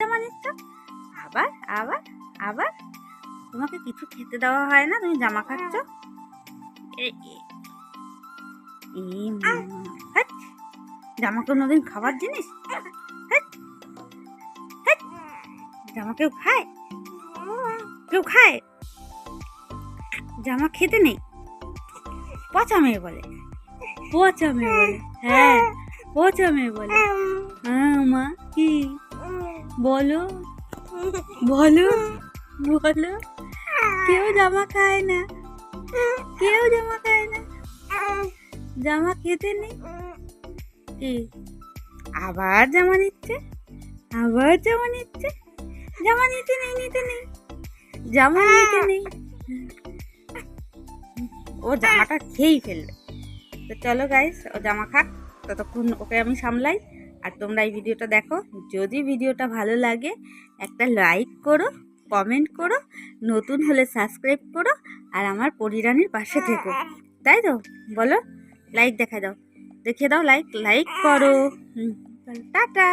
জামা নিচ্ছ? আবার আবার আবার তোমাকে কিছু খেতে দেওয়া হয় না, তুমি জামা খাচ্ছ। জামা কোনোদিন খাবার জিনিস? জামা কেউ খায়? কেউ খায়? জামা খেতে নেই, পচা মেয়ে বলে, পচা মেয়ে বলে। হ্যাঁ, পচা মেয়ে বলে। হ্যাঁ মা, কি বলো বলো বলো? কেউ জামা খায় না, কেউ জামা খায় না, জামা খেতে নেই। কি আবার জামা নিচ্ছে, আবার জামা নিচ্ছে। জামা নিতে নেই, নিতে নেই, জামা নিতে নেই। ও জামাটা খেয়েই ফেলবে। তো চলো গাইস, ও জামা খাক, ততক্ষণ ওকে আমি সামলাই। আর তোমরা এই ভিডিওটা দেখো, যদি ভিডিওটা ভালো লাগে একটা লাইক করো, কমেন্ট করো, নতুন হলে সাবস্ক্রাইব করো, আর আমার পরিরানীর পাশে থেকো। তাই তো বলো? লাইক দেখা দাও, দেখিয়ে দাও, লাইক লাইক করো। টাটা।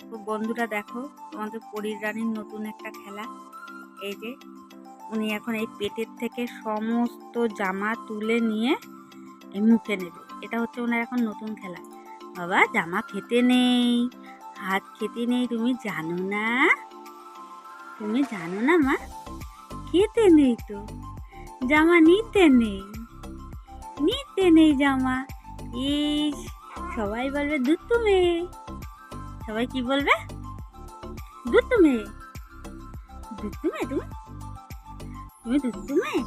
তো বন্ধুরা দেখো, তোমাদের পরিরানীর নতুন একটা খেলা। এই যে উনি এখন এই পেটের থেকে সমস্ত জামা তুলে নিয়ে এই মুখে নেবে। এটা হচ্ছে ওনার এখন নতুন খেলা। বাবা জামা খেতে নেই, হাত খেতে নেই, তুমি জানো না? তুমি জানো না মা? খেতে নেই তো, জামা নিতে নেই, নিতে নেই জামা। ইস, সবাই বলবে দুষ্টু মেয়ে। সবাই কি বলবে? দুষ্টু মেয়ে। দুষ্টু মেয়ে তুমি? তুমি দুষ্টু মেয়ে?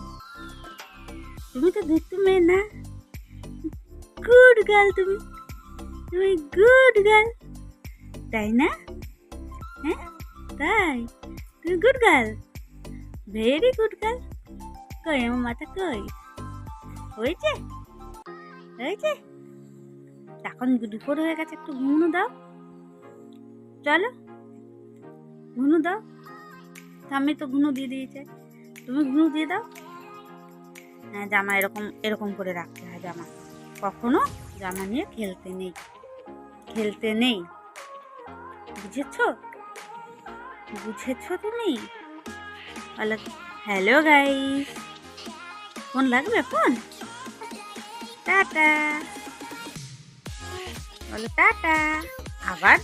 তুমি তো দুষ্টু মেয়ে না, গুড গার্ল। তুমি তুমি গুড গার্ল, তাই না? হ্যাঁ তাই, তুমি good girl, very good girl. কই আমার মাথা কই? হয়েছে হয়েছে। এখন দুপুর হয়ে গেছে, একটু ঘুমনো দাও। চলো ঘুনু দাও। আমি তো ঘুনু দিয়ে দিয়েছে, তুমি ঘুনু দিয়ে দাও। হ্যাঁ, জামা এরকম এরকম করে রাখতে হয়। জামা কখনো জামা নিয়ে খেলতে নেই, খেলতে নেই। বুঝেছ? বুঝেছ তুমি? বলো হ্যালো গাইস। ফোন লাগবে? ফোন টাটা বলো, টাটা। আবার